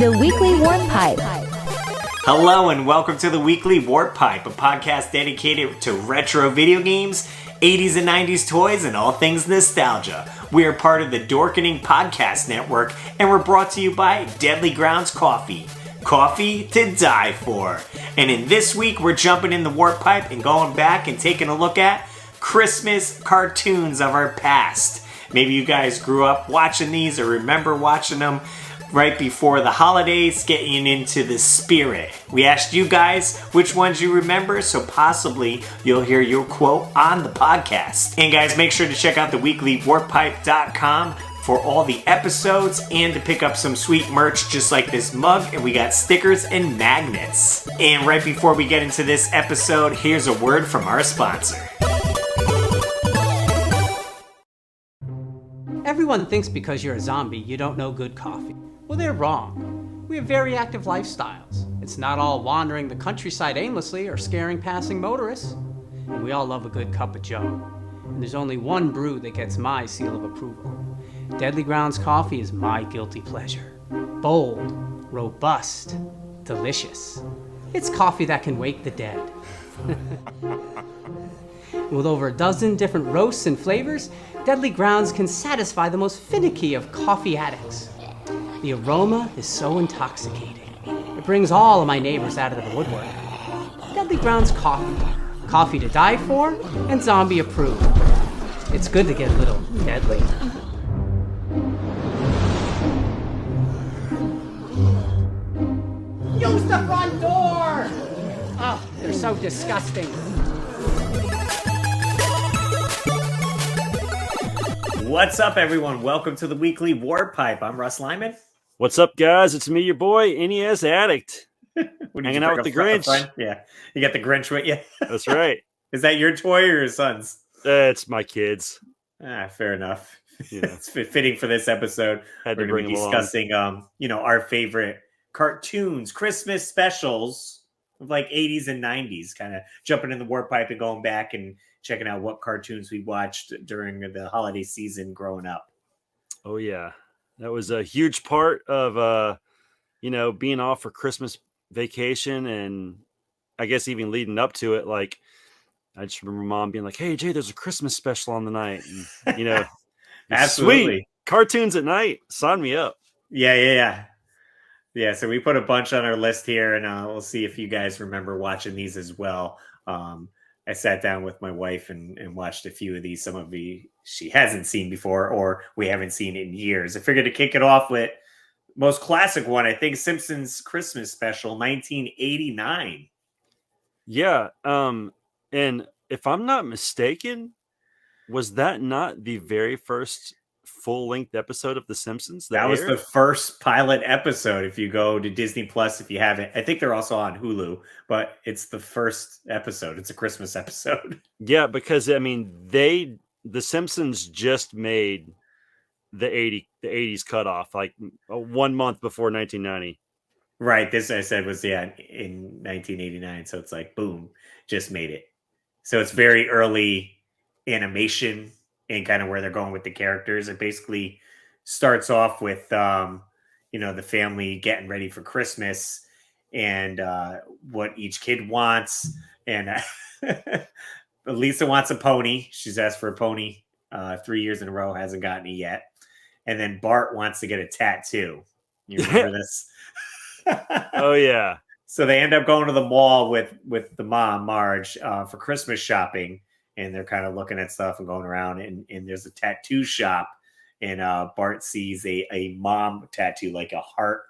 The Weekly Warp Pipe. Hello and welcome to the Weekly Warp Pipe, a podcast dedicated to retro video games, 80s and 90s toys, and all things nostalgia. We are part of the Dorkening podcast network, and we're brought to you by Deadly Grounds Coffee. Coffee to die for. And in this week, we're jumping in the Warp Pipe and going back and taking a look at Christmas cartoons of our past. Maybe you guys grew up watching these or remember watching them right before the holidays, getting into the spirit. We asked you guys which ones you remember, so possibly you'll hear your quote on the podcast. And guys, make sure to check out the weeklywarpipe.com for all the episodes and to pick up some sweet merch just like this mug, and we got stickers and magnets. And right before we get into this episode, here's a word from our sponsor. Everyone thinks because you're a zombie, you don't know good coffee. Well, they're wrong. We have very active lifestyles. It's not all wandering the countryside aimlessly or scaring passing motorists. And we all love a good cup of joe. And there's only one brew that gets my seal of approval. Deadly Grounds coffee is my guilty pleasure. Bold, robust, delicious. It's coffee that can wake the dead. With over a dozen different roasts and flavors, Deadly Grounds can satisfy the most finicky of coffee addicts. The aroma is so intoxicating. It brings all of my neighbors out of the woodwork. Deadly Grounds coffee. Coffee to die for and zombie approved. It's good to get a little deadly. Use the front door! Oh, they're so disgusting. What's up, everyone? Welcome to the Weekly Warp Pipe. I'm RussLyman. What's up, guys? It's me, your boy, NES Addict. Hanging out with the Grinch. Yeah, you got the Grinch with you. That's right. Is that your toy or your son's? It's my kids. Fair enough. Yeah. It's fitting for this episode. Had We're to going to bring be them discussing, our favorite cartoons, Christmas specials of like 80s and 90s, kind of jumping in the Warp Pipe and going back and checking out what cartoons we watched during the holiday season growing up. Oh, yeah. That was a huge part of, being off for Christmas vacation. And I guess even leading up to it, like, I just remember Mom being like, "Hey, Jay, there's a Christmas special on the night." And, Absolutely. Sweet. Cartoons at night. Sign me up. Yeah. So we put a bunch on our list here, and we'll see if you guys remember watching these as well. I sat down with my wife and watched a few of these. Some of the she hasn't seen before, or we haven't seen in years. I figured to kick it off with most classic one, I think, Simpsons Christmas Special, 1989. Yeah. And if I'm not mistaken, was that not the very first full-length episode of The Simpsons That was aired? the first pilot episode. If you go to Disney Plus, if you haven't, I think they're also on Hulu, but it's the first episode. It's a Christmas episode. Yeah, because The Simpsons just made the 80s cutoff like 1 month before 1990. Right. This I said was in 1989. So it's like, boom, just made it. So it's very early animation and kind of where they're going with the characters. It basically starts off with, the family getting ready for Christmas and what each kid wants. And Lisa wants a pony. She's asked for a pony 3 years in a row, hasn't gotten it yet. And then Bart wants to get a tattoo. You remember this? Oh, yeah. So they end up going to the mall with the mom, Marge, for Christmas shopping. And they're kind of looking at stuff and going around. And there's a tattoo shop. And Bart sees a mom tattoo, like a heart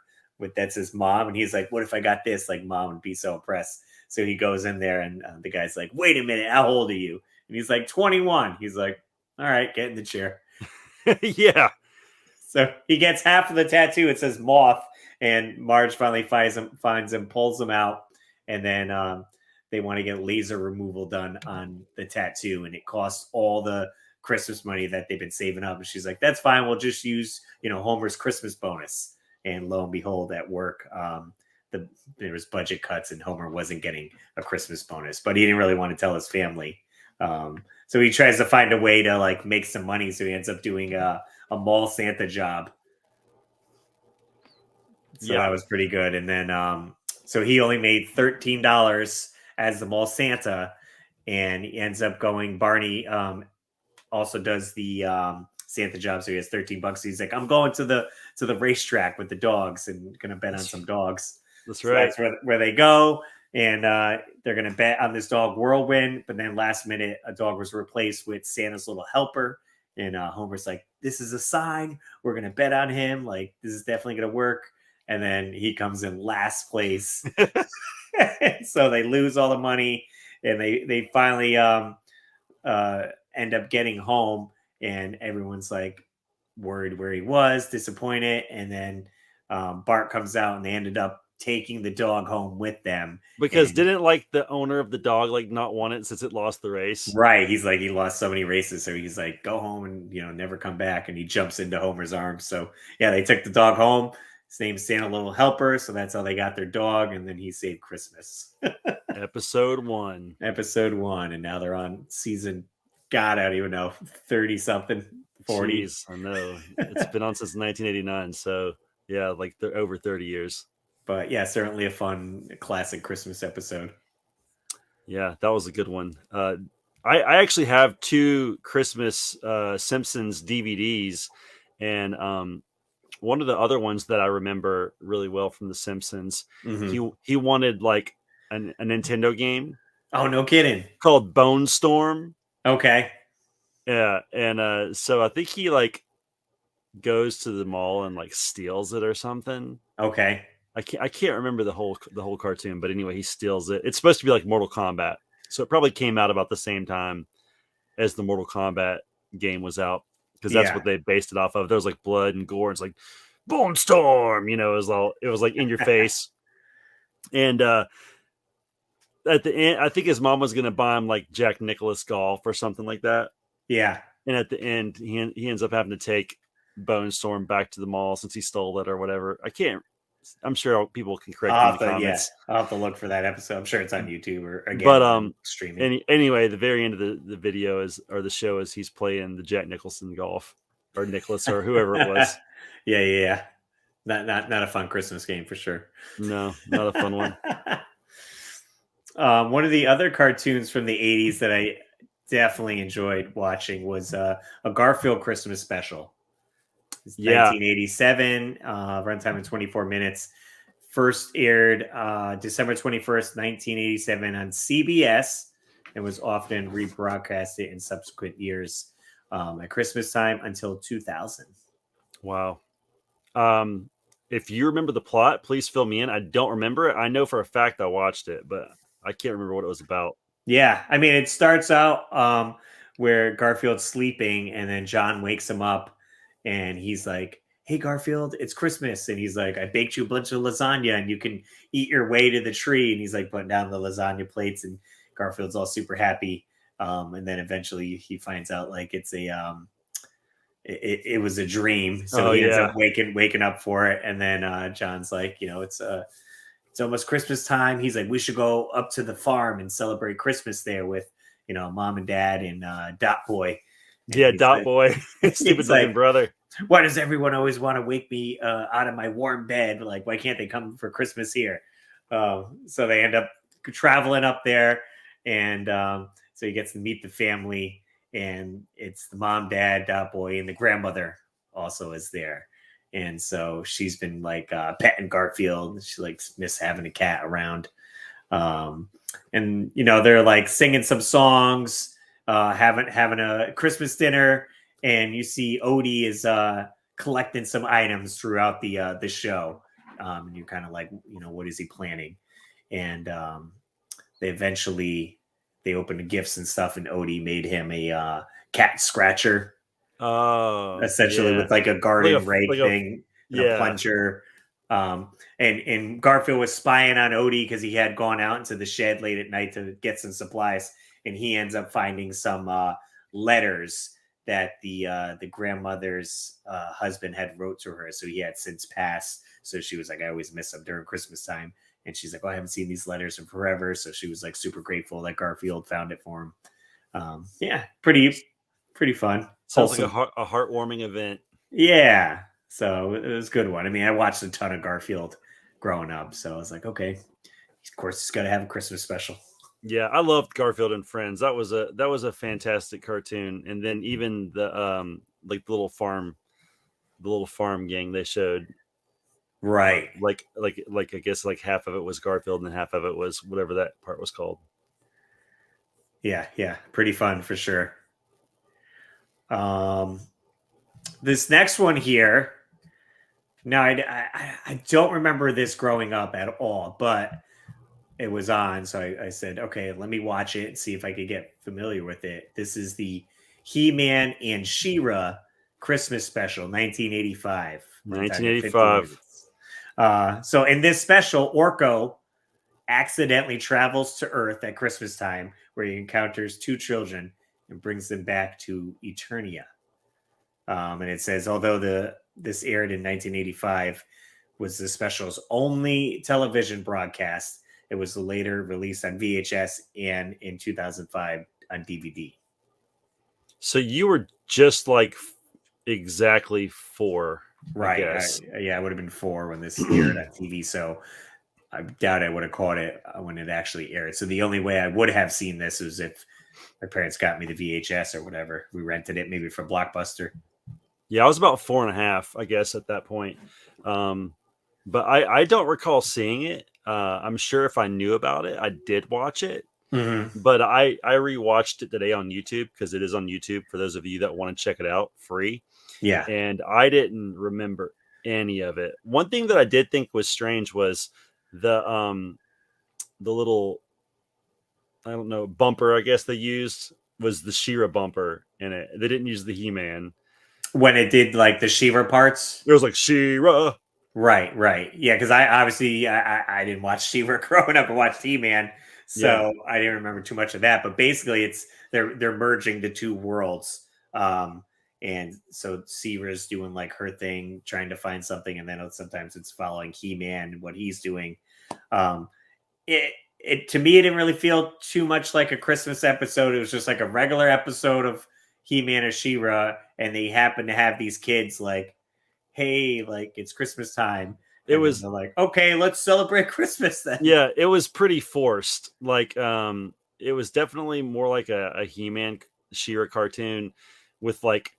that's his mom. And he's like, what if I got this? Like, Mom would be so impressed. So he goes in there and the guy's like, wait a minute, how old are you? And he's like, 21. He's like, all right, get in the chair. Yeah. So he gets half of the tattoo. It says moth. And Marge finally finds him, pulls him out. And then they want to get laser removal done on the tattoo. And it costs all the Christmas money that they've been saving up. And she's like, that's fine. We'll just use, Homer's Christmas bonus. And lo and behold, at work, there was budget cuts and Homer wasn't getting a Christmas bonus. But he didn't really want to tell his family. So he tries to find a way to like make some money. So he ends up doing a mall Santa job. So that was pretty good. And then so he only made $13 as the mall Santa, and he ends up going. Barney also does the Santa job, so he has $13. He's like, I'm going to the racetrack with the dogs and gonna bet on some dogs. That's So right. that's where they go, and they're gonna bet on this dog Whirlwind. But then last minute, a dog was replaced with Santa's little helper, and Homer's like, "This is a sign. We're gonna bet on him. Like this is definitely gonna work." And then he comes in last place, so they lose all the money, and they finally end up getting home, and everyone's like worried where he was, disappointed. And then Bart comes out, and they ended up taking the dog home with them. Because And didn't like the owner of the dog like not want it since it lost the race? right, he's like, he lost so many races, so he's like, go home and never come back. And he jumps into Homer's arms. So yeah, they took the dog home. His name's Santa Little Helper, so that's how they got their dog. And then he saved Christmas. Episode 1. Episode 1, and now they're on season, God, I don't even know, 30 something, 40. Jeez, I know. It's been on since 1989, so yeah, like they're over 30 years. But yeah, certainly a fun classic Christmas episode. Yeah, that was a good one. I actually have 2 Christmas Simpsons DVDs, and one of the other ones that I remember really well from The Simpsons, he wanted like a Nintendo game. Oh, no kidding. Called Bone Storm. Okay. Yeah, and so I think he like goes to the mall and like steals it or something. Okay. I can't remember the whole cartoon, but anyway, he steals it. It's supposed to be like Mortal Kombat, so it probably came out about the same time as the Mortal Kombat game was out, because that's what they based it off of. There was like blood and gore. It's like Bone Storm, it was like in your face. And at the end, I think his mom was going to buy him like Jack Nicklaus golf or something like that. Yeah. And at the end, he ends up having to take Bone Storm back to the mall since he stole it or whatever. I'm sure people can correct me in the comments. Yeah, I'll have to look for that episode. I'm sure it's on YouTube or again, but streaming. Anyway, the very end of the video the show is he's playing the Jack Nicholson golf, or Nicholas, or whoever it was. Yeah. Not a fun Christmas game for sure. No, not a fun one. One of the other cartoons from the 80s that I definitely enjoyed watching was a Garfield Christmas special. It's 1987, runtime of 24 minutes. First aired December 21st, 1987 on CBS, and was often rebroadcasted in subsequent years at Christmas time until 2000. Wow. If you remember the plot, please fill me in. I don't remember it. I know for a fact I watched it, but I can't remember what it was about. Yeah, I mean, it starts out where Garfield's sleeping, and then John wakes him up, and he's like, "Hey, Garfield, it's Christmas." And he's like, "I baked you a bunch of lasagna, and you can eat your way to the tree." And he's like putting down the lasagna plates, and Garfield's all super happy. And then eventually he finds out like it's it was a dream. So he ends up waking up for it. And then John's like, it's almost Christmas time. He's like, we should go up to the farm and celebrate Christmas there with, mom and dad and Dot Boy. And Dot Boy, stupid looking brother. Why does everyone always want to wake me out of my warm bed? Like, why can't they come for Christmas here? So they end up traveling up there, and so he gets to meet the family, and it's the mom, dad, Dot Boy, and the grandmother also is there. And so she's been like petting Garfield. She likes miss having a cat around. And they're like singing some songs, having a Christmas dinner, and you see Odie is collecting some items throughout the show. And you're kind of like, what is he planning? And they opened the gifts and stuff, and Odie made him a cat scratcher. Essentially with like a garden rake thing, a plunger. And Garfield was spying on Odie because he had gone out into the shed late at night to get some supplies, and he ends up finding some letters that the grandmother's husband had wrote to her. So he had since passed. So she was like, I always miss him during Christmas time. And she's like, I haven't seen these letters in forever. So she was like super grateful that Garfield found it for him. Pretty fun. Sounds like a heartwarming event. Yeah. So it was a good one. I mean, I watched a ton of Garfield growing up, so I was like, okay, of course, it's got to have a Christmas special. Yeah, I loved Garfield and Friends. That was a fantastic cartoon. And then even the like the little farm gang they showed, Right. like I guess like half of it was Garfield and half of it was whatever that part was called. Yeah, yeah, pretty fun for sure. Um, this next one here. Now, I don't remember this growing up at all, but it was on, so I said, okay, let me watch it and see if I could get familiar with it. This is the He-Man and She-Ra Christmas special, 1985. Runtime of 50 1985. minutes. So in this special, Orko accidentally travels to Earth at Christmas time, where he encounters two children and brings them back to Eternia. And it says, although this aired in 1985, was the special's only television broadcast. It was later released on VHS and in 2005 on DVD. So you were just like exactly 4, Right. I guess. Yeah, I would have been 4 when this aired on TV. So I doubt I would have caught it when it actually aired. So the only way I would have seen this was if my parents got me the VHS or whatever. We rented it maybe for Blockbuster. Yeah, I was about 4.5, I guess, at that point. But I don't recall seeing it. I'm sure if I knew about it, I did watch it. Mm-hmm. But I rewatched it today on YouTube because it is on YouTube for those of you that want to check it out free. Yeah. And I didn't remember any of it. One thing that I did think was strange was the little, I don't know, bumper I guess they used was the She-Ra bumper in it. They didn't use the He-Man. When it did like the She-Ra parts. It was like She-Ra. Right. Yeah, because I obviously I didn't watch She-Ra growing up. I watched He-Man, so I didn't remember too much of that. But basically, it's they're merging the two worlds, and so She-Ra's doing like her thing, trying to find something, and then sometimes it's following He-Man and what he's doing. It to me, it didn't really feel too much like a Christmas episode. It was just like a regular episode of He-Man or She-Ra, and they happen to have these kids like, hey, like it's Christmas time. It was like, okay, let's celebrate Christmas then. Yeah, it was pretty forced. Like, it was definitely more like a He-Man She-Ra cartoon with like,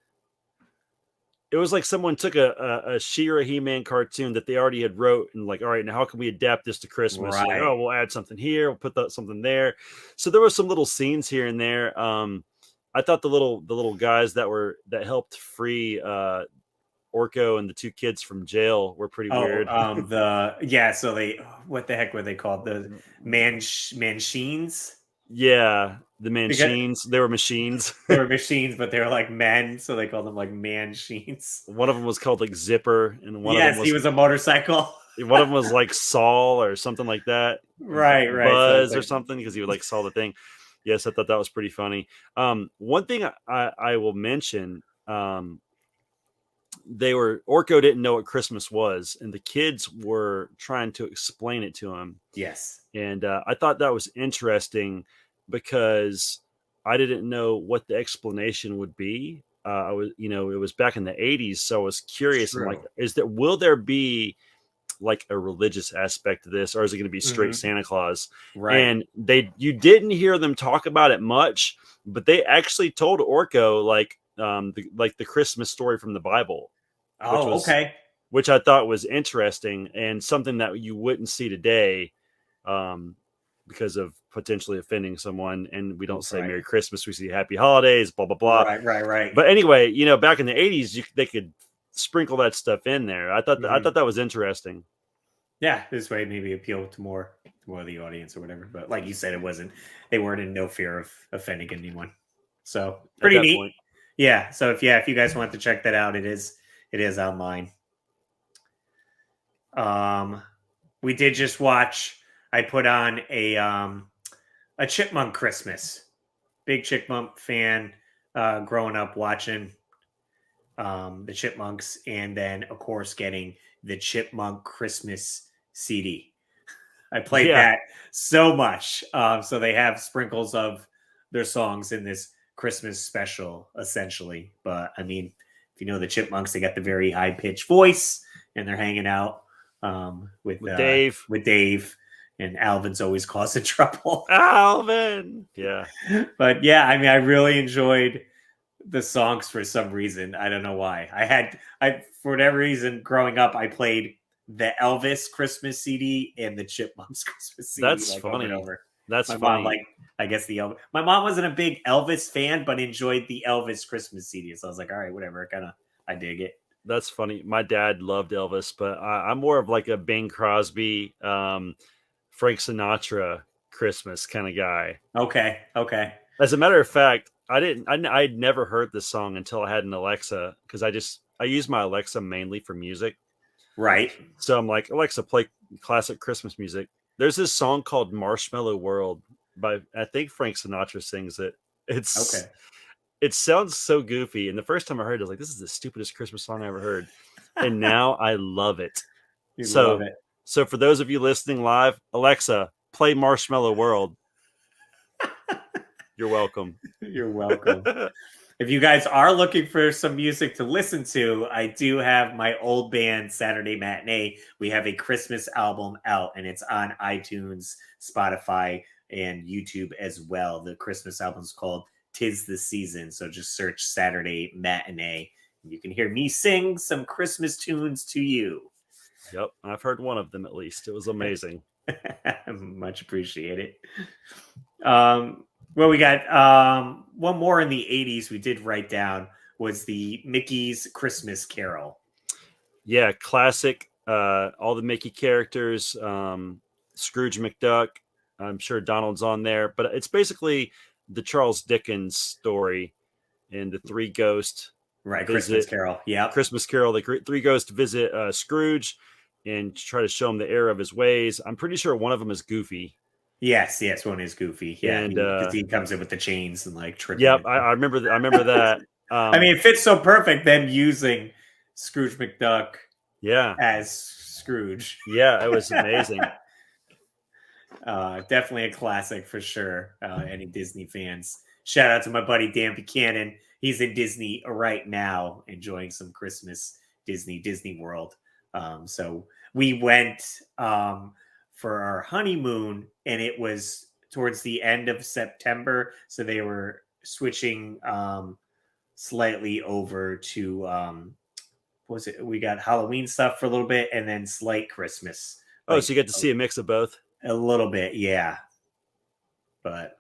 it was like someone took a She-Ra He-Man cartoon that they already had wrote and like, all right, now how can we adapt this to Christmas? Right. Like, oh, we'll add something here, we'll put something there. So there were some little scenes here and there. I thought the little guys that helped free Orko and the two kids from jail were pretty weird. So they, what the heck were they called? The Manchines? Yeah, the machines. They were machines. They were machines, but they were like men, so they called them like Manchines. One of them was called like Zipper, and one of them he was a motorcycle. One of them was like Saul or something like that. Right. Buzz so or something, because he would like saw the thing. Yes, I thought that was pretty funny. One thing I will mention, Orko didn't know what Christmas was, and the kids were trying to explain it to him. Yes. And I thought that was interesting because I didn't know what the explanation would be. I was, it was back in the 80s, so I was curious. I'm like, will there be like a religious aspect to this, or is it going to be straight Santa Claus? Right. And you didn't hear them talk about it much, but they actually told Orko like the Christmas story from the Bible. Okay. Which I thought was interesting and something that you wouldn't see today, because of potentially offending someone. And we don't say Merry Christmas; we say Happy Holidays, blah blah blah. Right. But anyway, back in the 80s, they could sprinkle that stuff in there. I thought that was interesting. Yeah, this way maybe appeal to more of the audience or whatever. But like you said, they weren't in no fear of offending anyone. So pretty neat. Point. Yeah. So if you guys want to check that out, it is online. We did just watch. I put on a Chipmunk Christmas. Big Chipmunk fan. Growing up watching the Chipmunks, and then of course getting the Chipmunk Christmas CD. I played that so much. So they have sprinkles of their songs in this Christmas special, essentially. But I mean, if you know the Chipmunks, they got the very high pitched voice, and they're hanging out with Dave. with Dave, and Alvin's always causing trouble. Alvin. Yeah. But yeah, I mean, I really enjoyed the songs for some reason. I don't know why. I for whatever reason, growing up, I played the Elvis Christmas CD and the Chipmunks Christmas CD That's like funny. over and over. That's My funny. mom, like, I guess the Elvis. My mom wasn't a big Elvis fan, but enjoyed the Elvis Christmas CD. So I was like, all right, whatever. I dig it. That's funny. My dad loved Elvis, but I'm more of like a Bing Crosby, Frank Sinatra Christmas kind of guy. Okay. As a matter of fact, I'd never heard this song until I had an Alexa, because I use my Alexa mainly for music. Right. So I'm like, Alexa, play classic Christmas music. There's this song called Marshmallow World by, I think Frank Sinatra sings it. It's Okay. It sounds so goofy. And the first time I heard it, I was like, this is the stupidest Christmas song I ever heard. And now I love it. Love it. So for those of you listening live, Alexa, play Marshmallow World. You're welcome. You're welcome. If you guys are looking for some music to listen to, I do have my old band Saturday Matinee. We have a Christmas album out, and it's on iTunes, Spotify, and YouTube as well. The Christmas album is called 'Tis the Season. So just search Saturday Matinee. And you can hear me sing some Christmas tunes to you. Yep. I've heard one of them at least. It was amazing. Much appreciated. Well, we got one more in the 80s we did write down was the Mickey's Christmas Carol. Yeah, classic. All the Mickey characters, Scrooge McDuck. I'm sure Donald's on there, but it's basically the Charles Dickens story and the three ghosts. Right, Christmas Carol. Yeah, Christmas Carol. The three ghosts visit Scrooge and try to show him the error of his ways. I'm pretty sure one of them is Goofy. Yes, one is Goofy. Yeah, and because he comes in with the chains and like tripping. Yep, I remember that. I mean, it fits so perfect. Them using Scrooge McDuck, as Scrooge. Yeah, it was amazing. Definitely a classic for sure. Any Disney fans, shout out to my buddy Dan Buchanan. He's in Disney right now, enjoying some Christmas Disney World. So we went for our honeymoon, and it was towards the end of September. So they were switching slightly over to what was it? We got Halloween stuff for a little bit, and then slight Christmas. Oh, so you get to see a mix of both? A little bit, yeah. But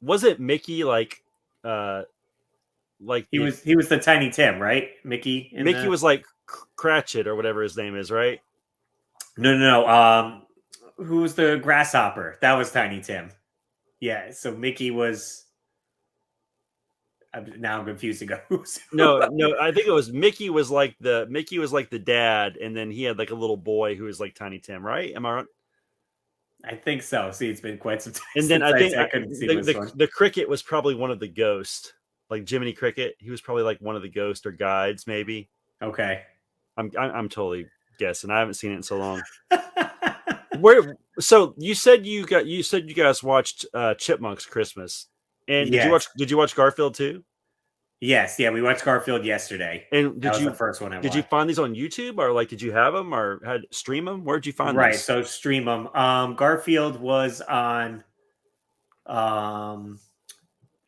was it Mickey like he was the Tiny Tim, right? Mickey was like Cratchit or whatever his name is, right? No. Who was the grasshopper? That was Tiny Tim. Yeah, so Mickey was. Now I'm confused to go. No. I think it was Mickey was like the dad, and then he had like a little boy who was like Tiny Tim, right? Am I right? I think so. See, it's been quite some time. And then I think the cricket was probably one of the ghosts, like Jiminy Cricket. He was probably like one of the ghosts or guides, maybe. Okay, I'm totally guessing. I haven't seen it in so long. So you said you guys watched Chipmunks Christmas, and did you watch Garfield too? Yes, we watched Garfield yesterday. And that was the first one I watched. Did you find these on YouTube, or like did you have them or stream them? Where did you find them? Right, so stream them. Garfield was on. Trying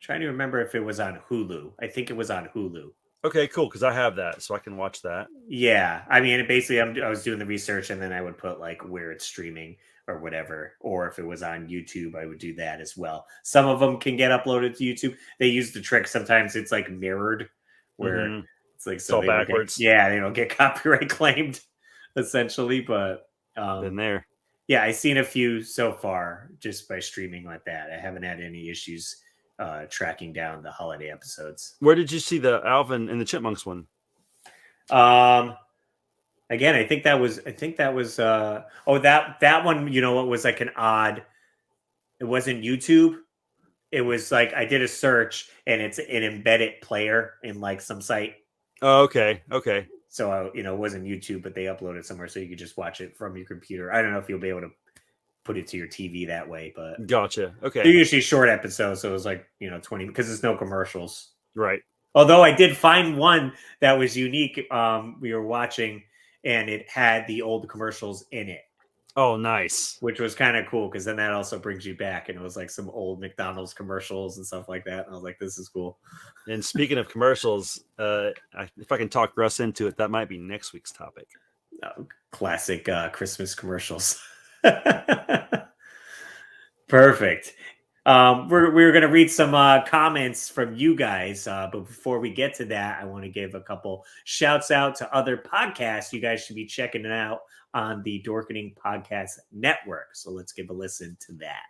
to remember if it was on Hulu. I think it was on Hulu. Okay, cool, because I have that, so I can watch that. Yeah, I mean, basically, I was doing the research, and then I would put like where it's streaming or whatever, or if it was on YouTube, I would do that as well. Some of them can get uploaded to YouTube. They use the trick. Sometimes it's like mirrored, where it's like it's all backwards. They don't get copyright claimed, essentially. But been there. Yeah, I've seen a few so far just by streaming like that. I haven't had any issues tracking down the holiday episodes. Where did you see the Alvin and the Chipmunks one? Again, I think that was that one, you know, what was like an odd, it wasn't YouTube. It was like I did a search and it's an embedded player in like some site. Oh, okay. So, it wasn't YouTube, but they uploaded somewhere so you could just watch it from your computer. I don't know if you'll be able to put it to your TV that way, but gotcha. Okay. They're usually short episodes, so it was like 20 because there's no commercials. Right. Although I did find one that was unique. We were watching, and it had the old commercials in it, Oh, nice. which was kind of cool because then that also brings you back, and it was like some old McDonald's commercials and stuff like that. And I was like, this is cool. And speaking of commercials, if I can talk Russ into it, that might be next week's topic. Classic Christmas commercials. Perfect. We're going to read some comments from you guys. But before we get to that, I want to give a couple shouts out to other podcasts. You guys should be checking it out on the Dorkening Podcast Network. So let's give a listen to that.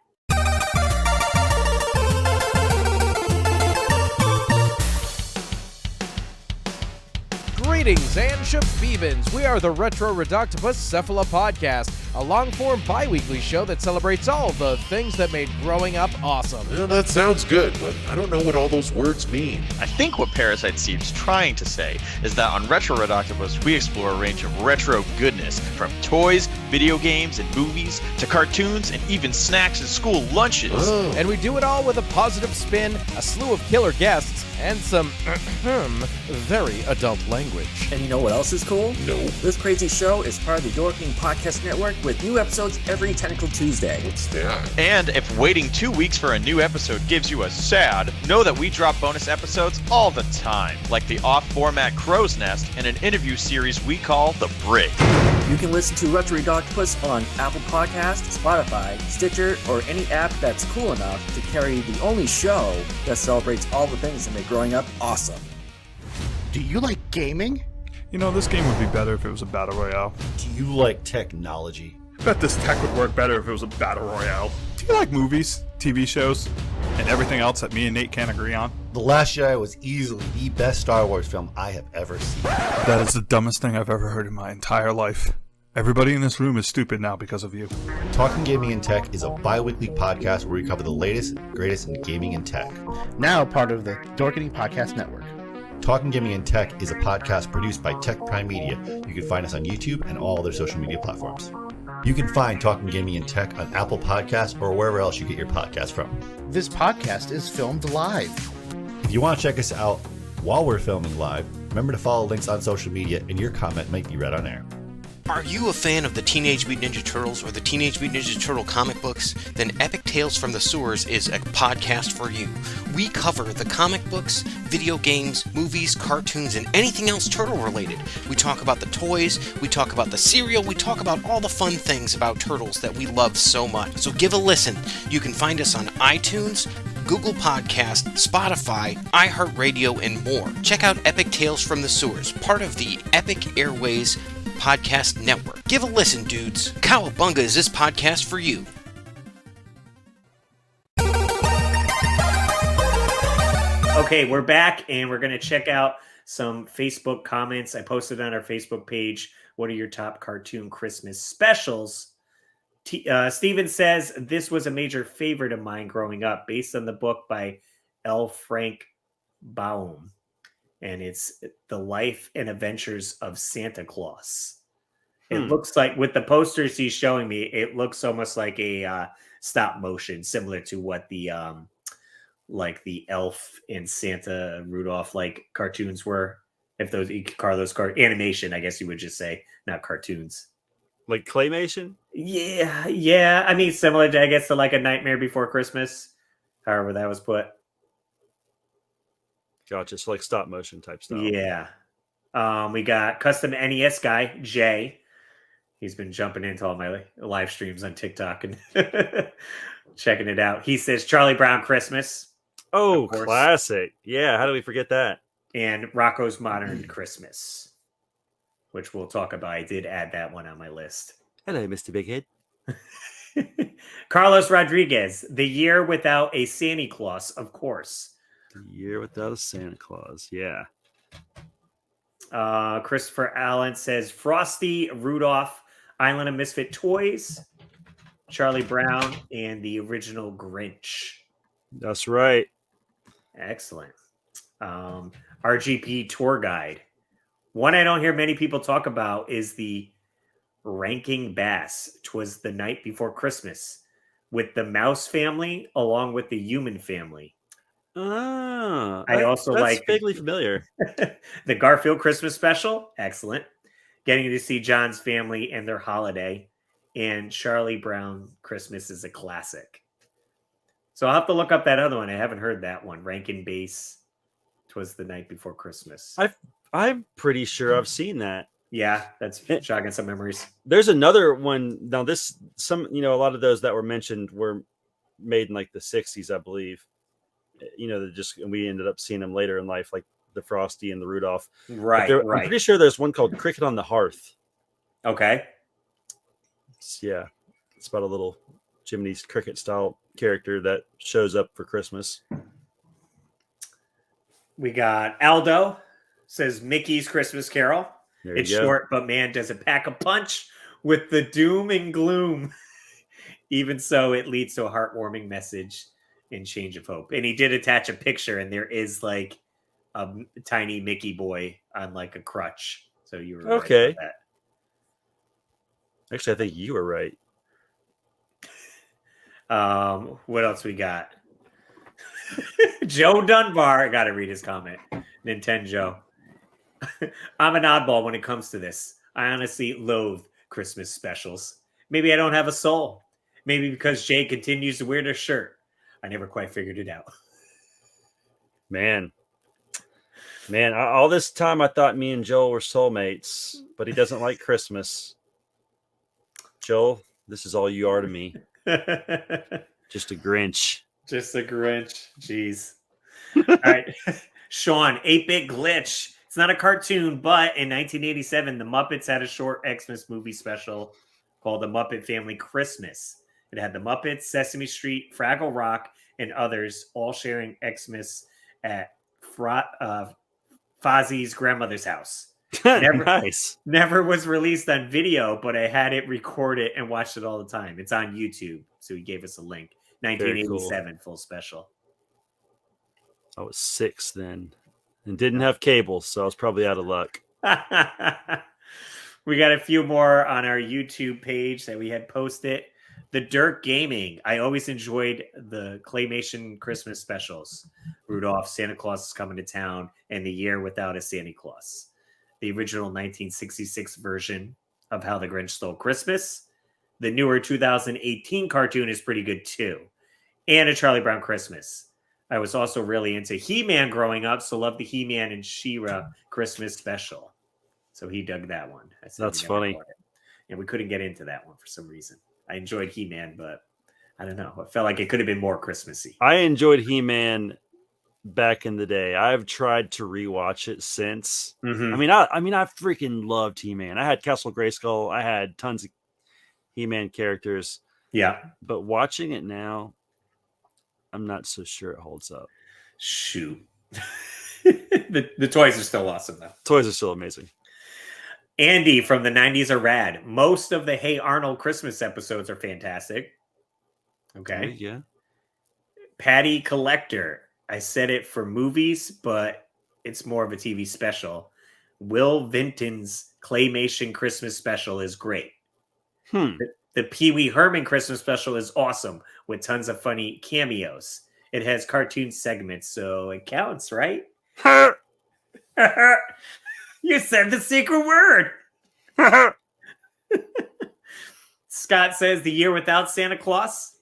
Greetings and shabebans. We are the Retro Reductibus Cephala Podcast, a long-form bi-weekly show that celebrates all the things that made growing up awesome. Well, that sounds good, but I don't know what all those words mean. I think what Parasite Steve's trying to say is that on Retro Reductibus, we explore a range of retro goodness, from toys, video games, and movies, to cartoons, and even snacks and school lunches. Oh. And we do it all with a positive spin, a slew of killer guests, and some very adult language. And you know what else is cool? No. This crazy show is part of the Dorkening Podcast Network with new episodes every Tentacle Tuesday. What's that? And if waiting 2 weeks for a new episode gives you a sad, know that we drop bonus episodes all the time, like the off-format Crow's Nest and an interview series we call The Brig. You can listen to Retro Reductibus on Apple Podcasts, Spotify, Stitcher, or any app that's cool enough to carry the only show that celebrates all the things that make growing up awesome. Do you like gaming? You know, this game would be better if it was a battle royale. Do you like technology? I bet this tech would work better if it was a battle royale. Do you like movies, TV shows, and everything else that me and Nate can't agree on? The Last Jedi was easily the best Star Wars film I have ever seen. That is the dumbest thing I've ever heard in my entire life. Everybody in this room is stupid now because of you. Talking Gaming and Tech is a bi-weekly podcast where we cover the latest, greatest in gaming and tech. Now part of the Dorkening Podcast Network. Talking Gaming and Tech is a podcast produced by Tech Prime Media. You can find us on YouTube and all other social media platforms. You can find Talking Gaming and Tech on Apple Podcasts or wherever else you get your podcasts from. This podcast is filmed live. If you want to check us out while we're filming live, remember to follow links on social media and your comment might be read on air. Are you a fan of the Teenage Mutant Ninja Turtles or the Teenage Mutant Ninja Turtle comic books? Then Epic Tales from the Sewers is a podcast for you. We cover the comic books, video games, movies, cartoons, and anything else turtle related. We talk about the toys, we talk about the cereal, we talk about all the fun things about turtles that we love so much. So give a listen. You can find us on iTunes, Google Podcast, Spotify, iHeartRadio, and more. Check out Epic Tales from the Sewers, part of the Epic Airways Podcast Network. Give a listen, dudes. Cowabunga is this podcast for you. Okay, we're back, and we're going to check out some Facebook comments. I posted on our Facebook page, what are your top cartoon Christmas specials? Steven says, this was a major favorite of mine growing up, based on the book by L. Frank Baum. And it's The Life and Adventures of Santa Claus. It looks like, with the posters he's showing me, it looks almost like a stop motion, similar to what the like the Elf and Santa Rudolph like cartoons were. If those, you could call those animation, I guess you would just say, not cartoons. Like claymation? Yeah. I mean, similar to, I guess, to like A Nightmare Before Christmas, however that was put. Gotcha. It's like stop motion type stuff. Yeah. We got custom NES guy, Jay. He's been jumping into all my live streams on TikTok and checking it out. He says Charlie Brown Christmas. Oh, classic. Yeah. How do we forget that? And Rocco's Modern Christmas, which we'll talk about. I did add that one on my list. Hello, Mr. Bighead. Carlos Rodriguez, The Year Without a Santa Claus, of course. The Year Without a Santa Claus. Yeah. Christopher Allen says Frosty, Rudolph, Island of Misfit Toys, Charlie Brown, and the original Grinch. That's right. Excellent. RGP Tour Guide. One I don't hear many people talk about is the Ranking Bass. 'Twas the Night Before Christmas with the mouse family along with the human family. I also that's like vaguely familiar. the Garfield Christmas special. Excellent. Getting to see John's family and their holiday. And Charlie Brown Christmas is a classic. So I'll have to look up that other one. I haven't heard that one. Rankin Bass. 'Twas the Night Before Christmas. I'm pretty sure I've seen that. Yeah, that's jogging some memories. There's another one. Now a lot of those that were mentioned were made in like the 60s, I believe. We ended up seeing them later in life, like the Frosty and the Rudolph. Right. I'm pretty sure there's one called Cricket on the Hearth. Okay. It's about a little Jiminy's Cricket style character that shows up for Christmas. We got Aldo says Mickey's Christmas Carol. It's short, but man, does it pack a punch with the doom and gloom. Even so, it leads to a heartwarming message and change of hope. And he did attach a picture, and there is like a tiny Mickey boy on like a crutch. So you were okay. Right about that. Actually, I think you were right. What else we got? Joe Dunbar. I got to read his comment. Nintendo. I'm an oddball when it comes to this. I honestly loathe Christmas specials. Maybe I don't have a soul. Maybe because Jay continues to wear their shirt. I never quite figured it out. Man, all this time I thought me and Joel were soulmates, but he doesn't like Christmas. Joel, this is all you are to me. Just a Grinch. Just a Grinch. Jeez. All right. Sean, 8-Bit Glitch. It's not a cartoon, but in 1987, the Muppets had a short Xmas movie special called The Muppet Family Christmas. It had the Muppets, Sesame Street, Fraggle Rock, and others all sharing Xmas at Fozzie's grandmother's house. Nice. Never was released on video, but I had it recorded and watched it all the time. It's on YouTube, so he gave us a link. 1987 cool. Full special. I was 6 then and didn't have cable, so I was probably out of luck. We got a few more on our YouTube page that we had posted. The Dirk Gaming. I always enjoyed the claymation Christmas specials. Rudolph, Santa Claus is Coming to Town, and The Year Without a Santa Claus. The original 1966 version of How the Grinch Stole Christmas. The newer 2018 cartoon is pretty good too. And A Charlie Brown Christmas. I was also really into He-Man growing up, so loved the He-Man and She-Ra Christmas special. So he dug that one. That's funny. And we couldn't get into that one for some reason. I enjoyed He-Man, but I don't know. I felt like it could have been more Christmassy. I enjoyed He-Man back in the day. I've tried to rewatch it since. Mm-hmm. I mean, I freaking loved He-Man. I had Castle Grayskull. I had tons of He-Man characters. Yeah. But watching it now, I'm not so sure it holds up. Shoot. the toys are still awesome, though. Toys are still amazing. Andy from the 90s are rad. Most of the Hey Arnold Christmas episodes are fantastic. Okay. Yeah. Patty Collector. I said it for movies, but it's more of a TV special. Will Vinton's Claymation Christmas special is great. The Pee Wee Herman Christmas special is awesome with tons of funny cameos. It has cartoon segments, so it counts, right? You said the secret word. Scott says The Year Without Santa Claus.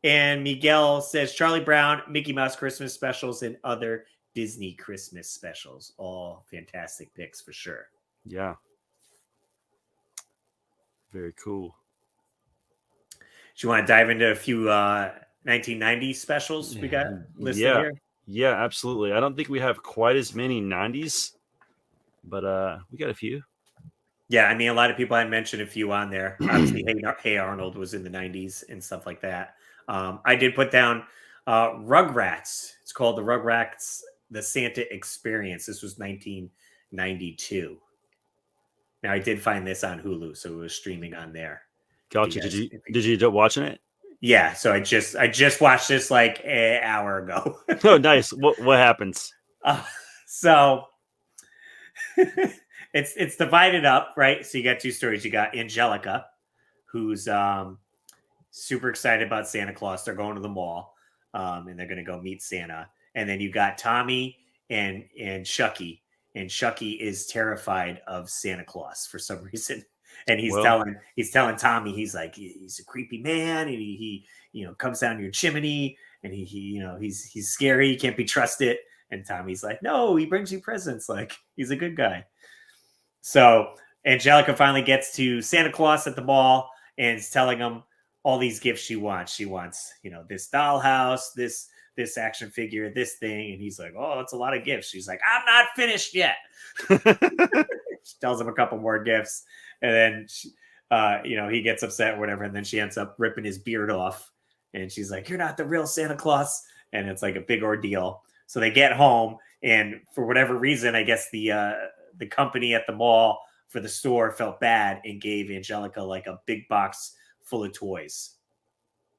And Miguel says Charlie Brown, Mickey Mouse Christmas specials, and other Disney Christmas specials. All fantastic picks for sure. Yeah. Very cool. Do you want to dive into a few 1990s specials we got listed here? Yeah, absolutely. I don't think we have quite as many 90s, but we got a few. Yeah, I mean, a lot of people had mentioned a few on there. Obviously, Hey Arnold was in the 90s and stuff like that. I did put down Rugrats. It's called the Rugrats The Santa Experience. This was 1992. Now, I did find this on Hulu, so it was streaming on there. Gotcha. Did you end up watching it? Yeah, so I just watched this like an hour ago. Oh, nice. What happens? So it's divided up, right? So you got two stories. You got Angelica, who's super excited about Santa Claus. They're going to the mall, and they're going to go meet Santa. and then you got Tommy and Chucky. And Chucky is terrified of Santa Claus for some reason. And he's telling Tommy, he's like, he's a creepy man, and he comes down your chimney, and he's scary, he can't be trusted. And Tommy's like, no, he brings you presents, like he's a good guy. So Angelica finally gets to Santa Claus at the mall and is telling him all these gifts she wants. She wants, this dollhouse, this action figure, this thing. And he's like, oh, it's a lot of gifts. She's like, I'm not finished yet. She tells him a couple more gifts. And then, he gets upset or whatever. And then she ends up ripping his beard off. And she's like, you're not the real Santa Claus. And it's like a big ordeal. So they get home. And for whatever reason, I guess the company at the mall for the store felt bad and gave Angelica like a big box full of toys.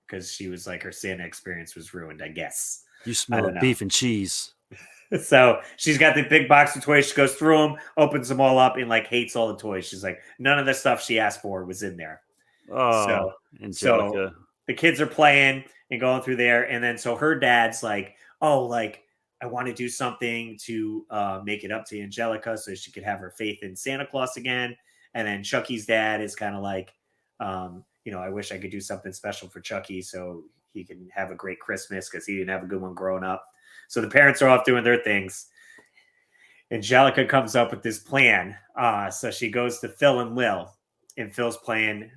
Because she was like, her Santa experience was ruined, I guess. You smell of beef and cheese. So she's got the big box of toys. She goes through them, opens them all up, and like hates all the toys. She's like, none of the stuff she asked for was in there. Oh, so the kids are playing and going through there. And then so her dad's like, oh, like, I want to do something to make it up to Angelica so she could have her faith in Santa Claus again. And then Chucky's dad is kind of like, I wish I could do something special for Chucky so he can have a great Christmas because he didn't have a good one growing up. So the parents are off doing their things. Angelica comes up with this plan. So she goes to Phil and Lil, and Phil's playing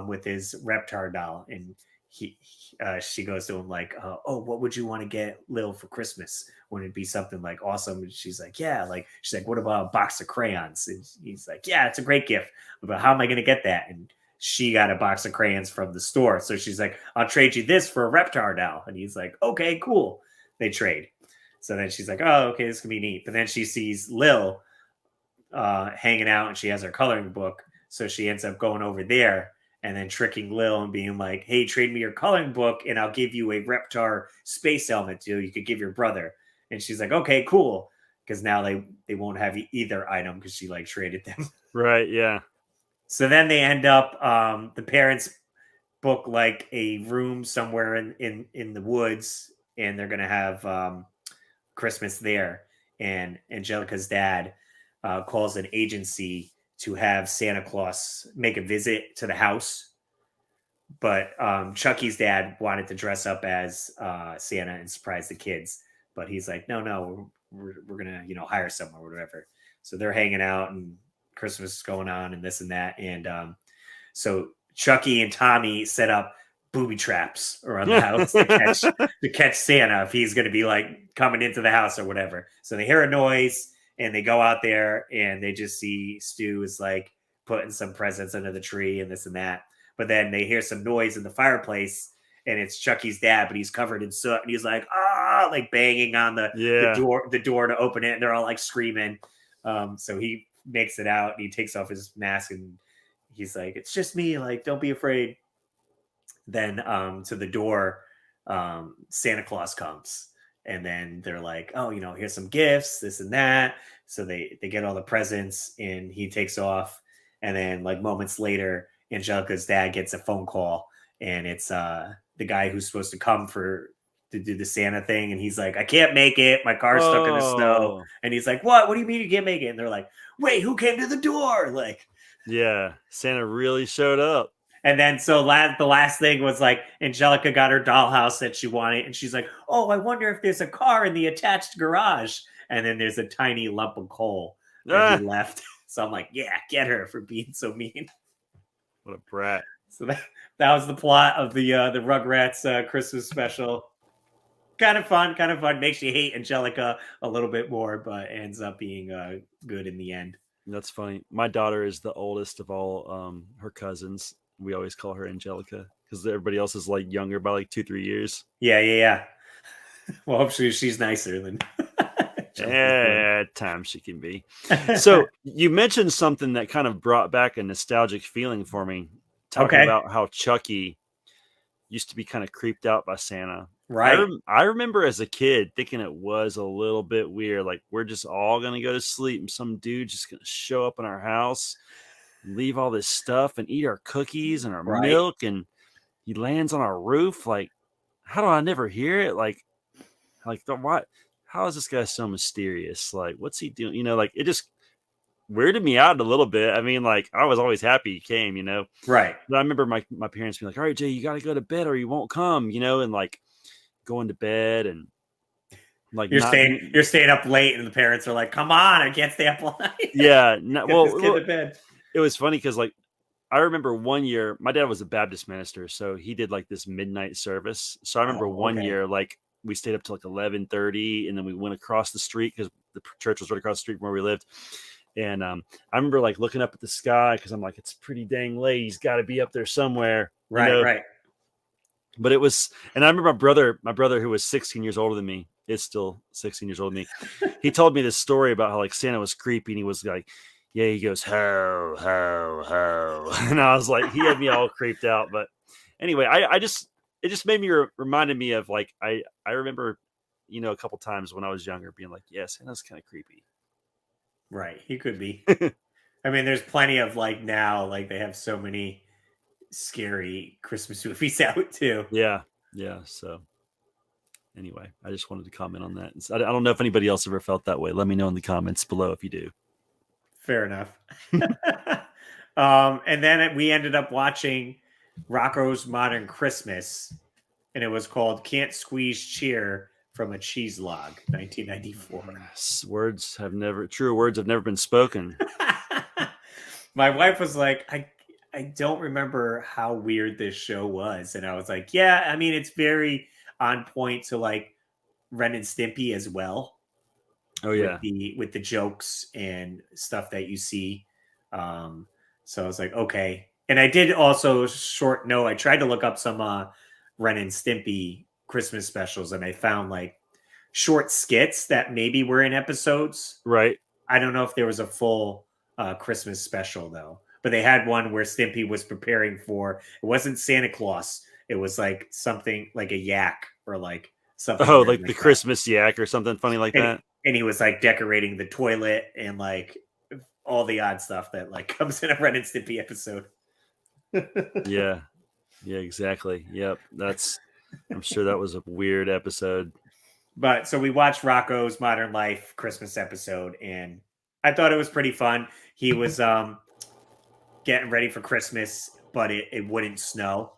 with his Reptar doll. And she goes to him like, oh, what would you want to get Lil for Christmas? Wouldn't it be something like awesome? And she's like, yeah. She's like, what about a box of crayons? And he's like, yeah, it's a great gift. But how am I going to get that? And she got a box of crayons from the store. So she's like, I'll trade you this for a Reptar doll. And he's like, okay, cool. They trade. So then she's like, oh, okay, this can be neat. But then she sees Lil hanging out, and she has her coloring book. So she ends up going over there and then tricking Lil and being like, hey, trade me your coloring book and I'll give you a Reptar space helmet too. You could give your brother. And she's like, okay, cool. Because now they won't have either item because she like traded them. Right, yeah. So then they end up, the parents book like a room somewhere in the woods, and they're going to have Christmas there. And Angelica's dad calls an agency to have Santa Claus make a visit to the house. But Chucky's dad wanted to dress up as Santa and surprise the kids. But he's like, no, we're going to, hire someone or whatever. So they're hanging out and Christmas is going on and this and that. And so Chucky and Tommy set up booby traps around the house to catch Santa if he's going to be like coming into the house or whatever. So they hear a noise and they go out there and they just see Stu is like putting some presents under the tree and this and that. But then they hear some noise in the fireplace and it's Chucky's dad, but he's covered in soot and he's like, like banging on the door to open it. And they're all like screaming. So he makes it out and he takes off his mask and he's like, it's just me, like, don't be afraid. Then to the door, Santa Claus comes and then they're like, oh, here's some gifts, this and that. So they get all the presents and he takes off. And then like moments later, Angelica's dad gets a phone call and it's the guy who's supposed to come to do the Santa thing. And he's like, I can't make it. My car's stuck in the snow. And he's like, what do you mean you can't make it? And they're like, wait, who came to the door? Like, yeah, Santa really showed up. And then so the last thing was like Angelica got her dollhouse that she wanted. And she's like, oh, I wonder if there's a car in the attached garage. And then there's a tiny lump of coal that he left. So I'm like, yeah, get her for being so mean. What a brat. So that was the plot of the Rugrats Christmas special. Kind of fun. Makes you hate Angelica a little bit more, but ends up being good in the end. That's funny. My daughter is the oldest of all her cousins. We always call her Angelica because everybody else is like younger by like 2-3 years. Yeah. Well, hopefully she's nicer than. At times she can be. So you mentioned something that kind of brought back a nostalgic feeling for me. Talking about how Chucky used to be kind of creeped out by Santa. Right. I remember as a kid thinking it was a little bit weird. Like we're just all going to go to sleep and some dude just going to show up in our house, leave all this stuff and eat our cookies and our milk. And he lands on our roof. Like, how do I never hear it? Like, like what? How is this guy so mysterious? Like, what's he doing? Like it just weirded me out a little bit. I mean, like I was always happy he came, Right. But I remember my parents being like, "All right, Jay, you got to go to bed or you won't come," and like going to bed and like You're staying up late, and the parents are like, "Come on, I can't stay up all night." Yeah, Get this kid to bed. It was funny because like I remember one year my dad was a Baptist minister, so he did like this midnight service. So I remember one year like we stayed up till like 11:30, and then we went across the street because the church was right across the street from where we lived. And I remember like looking up at the sky because I'm like, it's pretty dang late. He's got to be up there somewhere. Right. But it was, and I remember my brother who was 16 years older than me, is still 16 years older than me. He told me this story about how like Santa was creepy, and he was like, yeah, he goes, ho, ho, ho. And I was like, he had me all creeped out. But anyway, it just made me reminded me of like, I remember, a couple times when I was younger being like, yeah, Santa's kind of creepy. Right. He could be. I mean, there's plenty of like now, like they have so many scary Christmas movies out too. Yeah. So anyway, I just wanted to comment on that. I don't know if anybody else ever felt that way. Let me know in the comments below if you do. Fair enough. And then we ended up watching Rocco's Modern Christmas, and it was called Can't Squeeze Cheer from a Cheese Log, 1994. Truer words have never been spoken. My wife was like, I don't remember how weird this show was. And I was like, yeah, I mean, it's very on point to like Ren and Stimpy as well. Oh yeah. With the jokes and stuff that you see. So I was like, okay. And I did also I tried to look up some Ren and Stimpy Christmas specials, and I found like short skits that maybe were in episodes. Right. I don't know if there was a full Christmas special though, but they had one where Stimpy was preparing for, it wasn't Santa Claus. It was like something like a yak or like something. Oh, like the Christmas yak or something funny like that. And he was like decorating the toilet and like all the odd stuff that like comes in a Ren and Stimpy episode. Yeah, exactly. Yep. I'm sure that was a weird episode. But so we watched Rocco's Modern Life Christmas episode, and I thought it was pretty fun. He was getting ready for Christmas, but it wouldn't snow.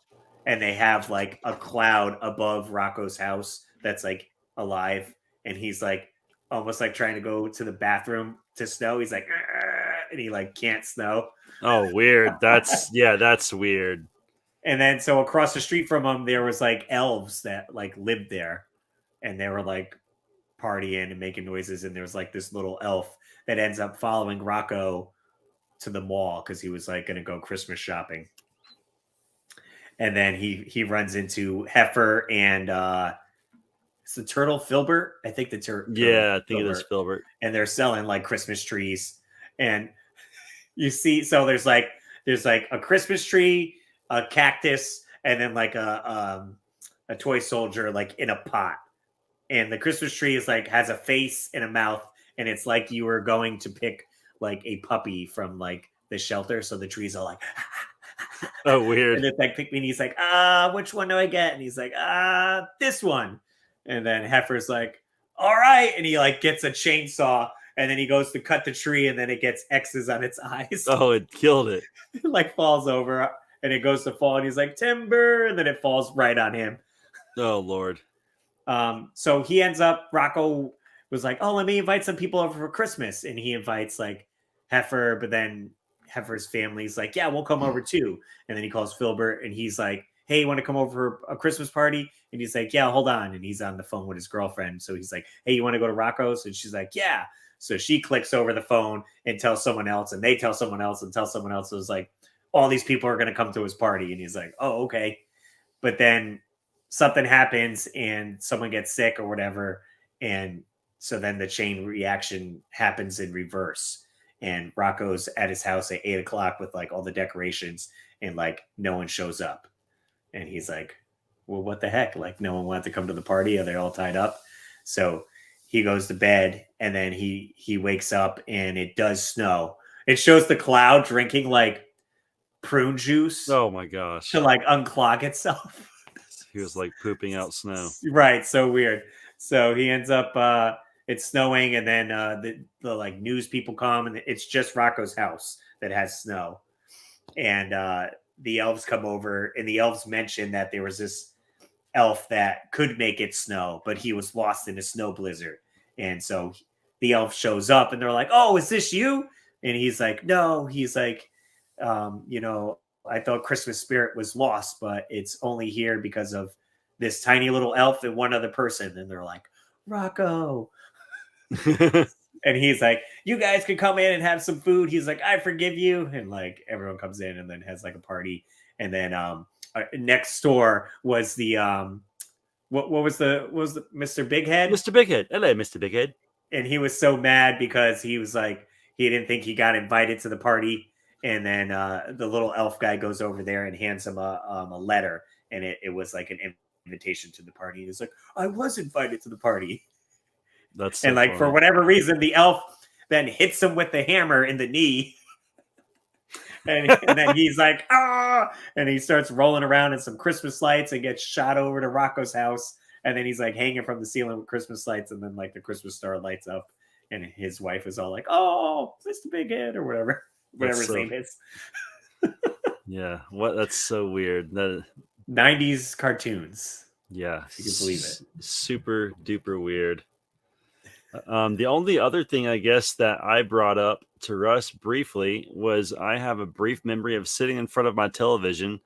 And they have like a cloud above Rocco's house that's like alive. And he's like almost like trying to go to the bathroom to snow. He's like, and he like can't snow. Oh, weird. That's weird. And then so across the street from him, there was like elves that like lived there, and they were like partying and making noises. And there was like this little elf that ends up following Rocco to the mall because he was like going to go Christmas shopping. And then he runs into Heifer and it's the turtle Filbert. I think the turtle. Yeah, I think it is Filbert. And they're selling like Christmas trees. And you see, so there's like a Christmas tree, a cactus, and then like a toy soldier like in a pot. And the Christmas tree is like has a face and a mouth, and it's like you were going to pick like a puppy from like the shelter. So the trees are like, oh, weird. And it's like pick me, and he's like, which one do I get? And he's like, this one. And then Heifer's like, all right. And he like gets a chainsaw, and then he goes to cut the tree, and then it gets X's on its eyes. Oh, it killed it. It like falls over, and it goes to fall, and he's like, timber, and then it falls right on him. Oh, Lord. So he ends up, Rocco was like, oh, let me invite some people over for Christmas. And he invites like Heifer, but then Heifer's family's like, yeah, we'll come over too. And then he calls Filbert, and he's like, hey, you want to come over for a Christmas party? And he's like, yeah, hold on. And he's on the phone with his girlfriend. So he's like, hey, you want to go to Rocco's? And she's like, yeah. So she clicks over the phone and tells someone else, and they tell someone else and tell someone else. It was like, all these people are going to come to his party. And he's like, oh, okay. But then something happens and someone gets sick or whatever. And so then the chain reaction happens in reverse. And Rocco's at his house at 8:00 with like all the decorations, and like no one shows up. And he's like, well, what the heck? Like no one wanted to come to the party. Are they all tied up? So he goes to bed, and then he wakes up, and it does snow. It shows the cloud drinking like prune juice. Oh my gosh. To like unclog itself. He was like pooping out snow. Right. So weird. So he ends up it's snowing, and then the like news people come, and it's just Rocco's house that has snow. And the elves come over, and the elves mention that there was this elf that could make it snow, but he was lost in a snow blizzard. And so the elf shows up, and they're like, "Oh, is this you?" And he's like, "No." He's like, I thought Christmas spirit was lost, but it's only here because of this tiny little elf and one other person. And they're like, "Rocco." And he's like, "You guys can come in and have some food." He's like, "I forgive you." And like everyone comes in and then has like a party. And then next door was the what was the Mr. Big Head? Mr. Big Head. Hello, Mr. Big Head. And he was so mad because he was like, he didn't think he got invited to the party. And then the little elf guy goes over there and hands him a letter, and it was like an invitation to the party. He's like, "I was invited to the party." That's so and like funny. for whatever reason, the elf then hits him with the hammer in the knee, and then he's like, "Ah!" And he starts rolling around in some Christmas lights and gets shot over to Rocco's house. And then he's like hanging from the ceiling with Christmas lights, and then like the Christmas star lights up, and his wife is all like, "Oh, Mr. Big Head," or whatever his name is. Yeah, that's so weird. That 90s cartoons. Yeah, if you can believe it. Super duper weird. The only other thing I guess that I brought up to Russ briefly was I have a brief memory of sitting in front of my television.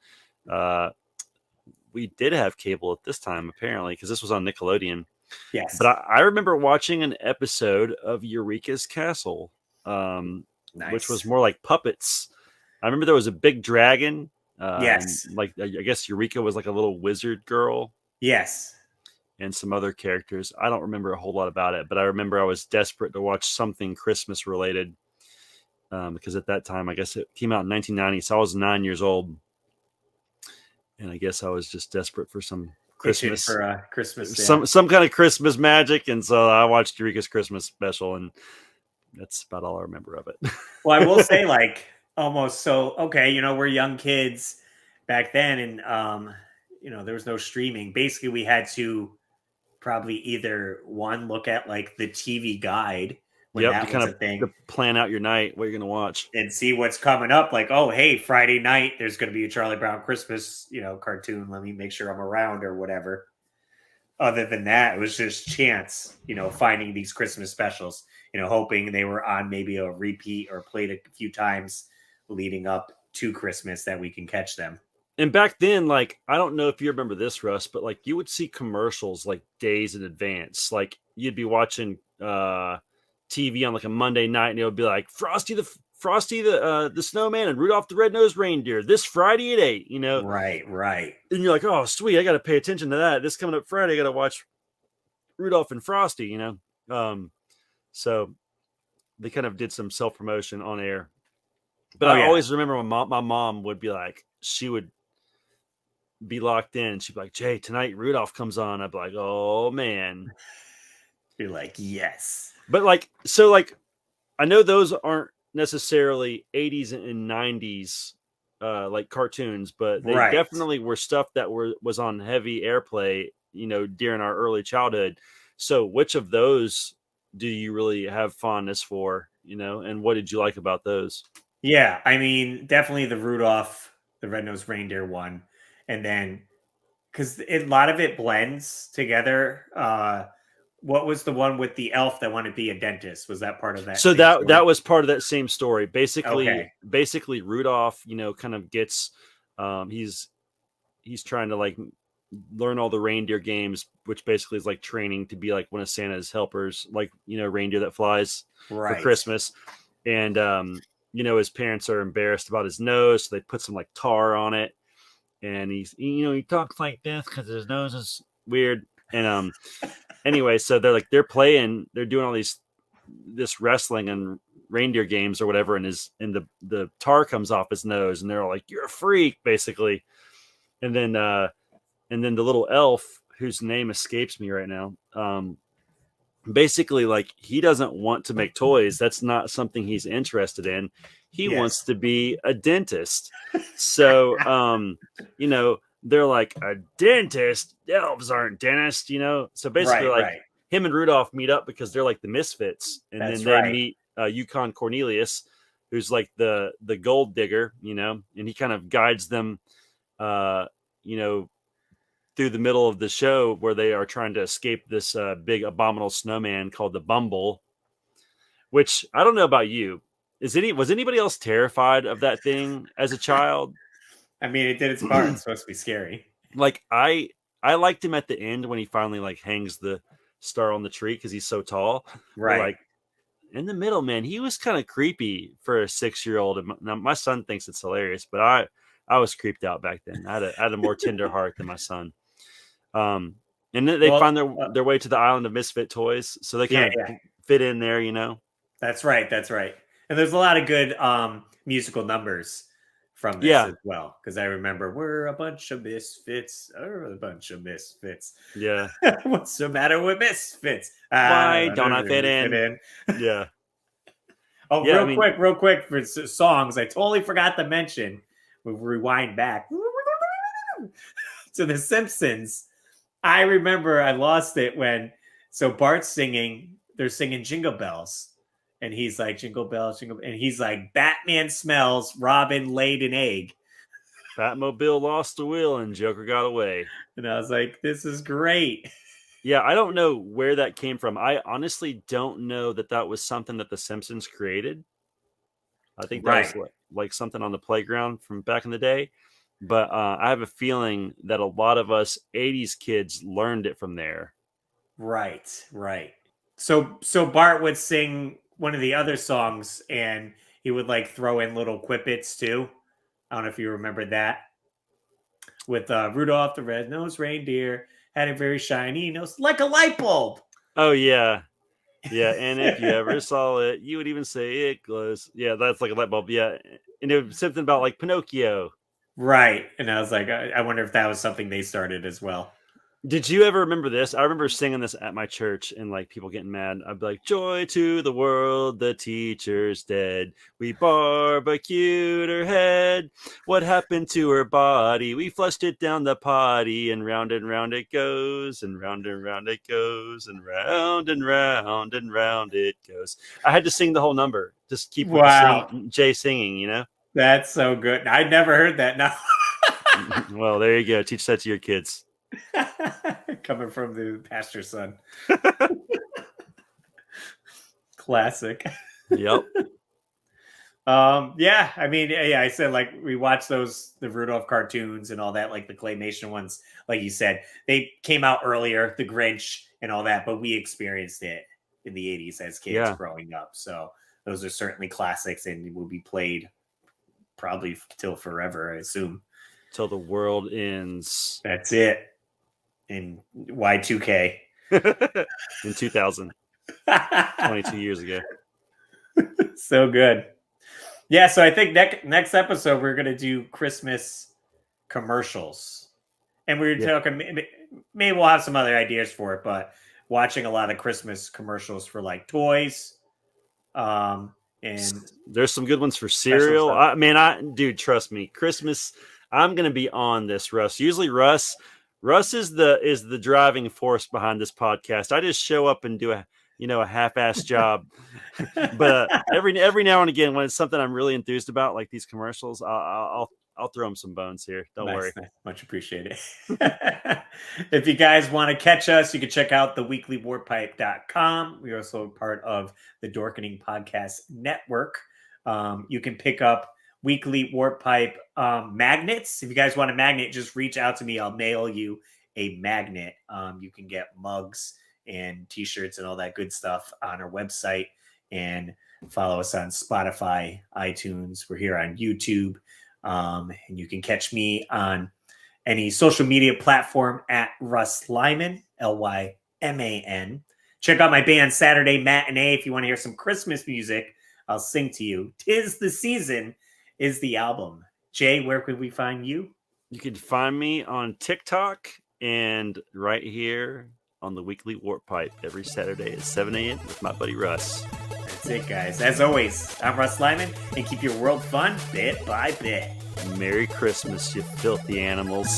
We did have cable at this time, apparently, because this was on Nickelodeon. Yes. But I remember watching an episode of Eureka's Castle, which was more like puppets. I remember there was a big dragon. Yes. Like, I guess Eureka was like a little wizard girl. Yes. And some other characters. I don't remember a whole lot about it, but I remember I was desperate to watch something Christmas related. Because at that time, I guess it came out in 1990, so I was 9 years old. And I guess I was just desperate for some Christmas, for Christmas, some kind of Christmas magic, and so I watched Eureka's Christmas special, and that's about all I remember of it. Well, I will say, like, almost so. Okay, we're young kids back then, and there was no streaming. Basically, we had to probably either one look at like the TV guide when that was a thing, to plan out your night, what you're going to watch, and see what's coming up. Like, oh, hey, Friday night, there's going to be a Charlie Brown Christmas, cartoon. Let me make sure I'm around or whatever. Other than that, it was just chance, finding these Christmas specials, hoping they were on maybe a repeat or played a few times leading up to Christmas that we can catch them. And back then, like, I don't know if you remember this, Russ, but like you would see commercials like days in advance. Like you'd be watching TV on like a Monday night, and it would be like Frosty the Snowman and Rudolph the Red-Nosed Reindeer this Friday at 8. Right. And you're like, oh, sweet, I got to pay attention to that. This coming up Friday, I got to watch Rudolph and Frosty. So they kind of did some self promotion on air. But I always remember when my mom would be like, she would be locked in. She'd be like, Jay, tonight Rudolph comes on. I'd be like, oh man. You're like, yes. But like, so like, I know those aren't necessarily 80s and 90s like cartoons, but they definitely were stuff that was on heavy airplay, during our early childhood. So which of those do you really have fondness for, and what did you like about those? Yeah, I mean, definitely the Rudolph the Red-Nosed Reindeer one. And then, because a lot of it blends together. What was the one with the elf that wanted to be a dentist? Was that part of that? So that was part of that same story. Basically Rudolph, kind of gets, he's trying to like learn all the reindeer games, which basically is like training to be like one of Santa's helpers, like, reindeer that flies for Christmas. And, his parents are embarrassed about his nose, so they put some like tar on it. And he talks like this because his nose is weird. And anyway, so they're doing all this wrestling and reindeer games or whatever, and the tar comes off his nose, and they're all like, "You're a freak," basically. And then the little elf, whose name escapes me right now, basically, like, he doesn't want to make toys. That's not something he's interested in. He wants to be a dentist. So, they're like a dentist. Elves aren't dentists, you know. So basically, him and Rudolph meet up because they're like the misfits, and then they meet Yukon Cornelius, who's like the gold digger, you know, and he kind of guides them, you know, through the middle of the show where they are trying to escape this big abominable snowman called the Bumble. Which I don't know about you. Was anybody else terrified of that thing as a child? I mean, it did its part. It's supposed to be scary. Like I liked him at the end when he finally like hangs the star on the tree because he's so tall. Right. But, like in the middle, man, he was kind of creepy for a 6-year-old. And now my son thinks it's hilarious, but I was creeped out back then. I had a more tender heart than my son. And then they find their way to the island of misfit toys, so they kind of fit in there, you know. That's right. And there's a lot of good musical numbers from this as well. Because I remember we're a bunch of misfits. Yeah. What's the matter with misfits? Why don't I fit in? Yeah. Real quick for songs, I totally forgot to mention. We rewind back to The Simpsons. I remember I lost it when Bart's singing. They're singing Jingle Bells. And he's like, jingle bells, jingle. And he's like, Batman smells, Robin laid an egg. Batmobile lost the wheel and Joker got away. And I was like, this is great. Yeah, I don't know where that came from. I honestly don't know that was something that The Simpsons created. I think that was like something on the playground from back in the day. But I have a feeling that a lot of us 80s kids learned it from there. Right. So Bart would sing one of the other songs, and he would like throw in little quippets too. I don't know if you remember that. With Rudolph the Red-Nosed Reindeer had a very shiny nose, like a light bulb. Oh yeah. And if you ever saw it, you would even say it glows. Yeah, that's like a light bulb. Yeah, and it was something about like Pinocchio. Right, and I was like, I wonder if that was something they started as well. Did you ever remember this? I remember singing this at my church and like people getting mad. I'd be like, joy to the world, the teacher's dead. We barbecued her head. What happened to her body? We flushed it down the potty and round it goes and round it goes and round it goes. I had to sing the whole number. Just keep Jay singing, you know? That's so good. I'd never heard that now. Well, there you go. Teach that to your kids. Coming from the pastor's son. Classic. Yep. I mean, I said like we watched the Rudolph cartoons and all that, like the claymation ones, like you said, they came out earlier, the Grinch and all that, but we experienced it in the 80s as kids growing up. So those are certainly classics and will be played probably till forever, I assume. Till the world ends. That's it. In Y2K. In 2000. 22 years ago. So good. Yeah, so I think next episode we're going to do Christmas commercials. And we were talking, maybe we'll have some other ideas for it, but watching a lot of Christmas commercials for like toys. And there's some good ones for cereal. Dude, trust me, Christmas, I'm going to be on this, Russ. Usually Russ is the driving force behind this podcast. I just show up and do a half-assed job. But every now and again, when it's something I'm really enthused about, like these commercials, I'll throw them some bones here. Don't worry. Nice. Much appreciated. If you guys want to catch us, you can check out theweeklywarpipe.com. We're also part of the Dorkening Podcast Network. You can pick up Weekly Warp Pipe magnets. If you guys want a magnet, just reach out to me. I'll mail you a magnet. You can get mugs and t-shirts and all that good stuff on our website, and follow us on Spotify, iTunes. We're here on YouTube. And you can catch me on any social media platform at RussLyman, LYMAN. Check out my band Saturday Matinee if you want to hear some Christmas music. I'll sing to you. 'Tis the Season is the album. Jay, where could we find you? You can find me on TikTok and right here on the Weekly Warp Pipe every Saturday at 7 a.m. with my buddy Russ. That's it, guys. As always, I'm RussLyman, and keep your world fun bit by bit. Merry Christmas, you filthy animals.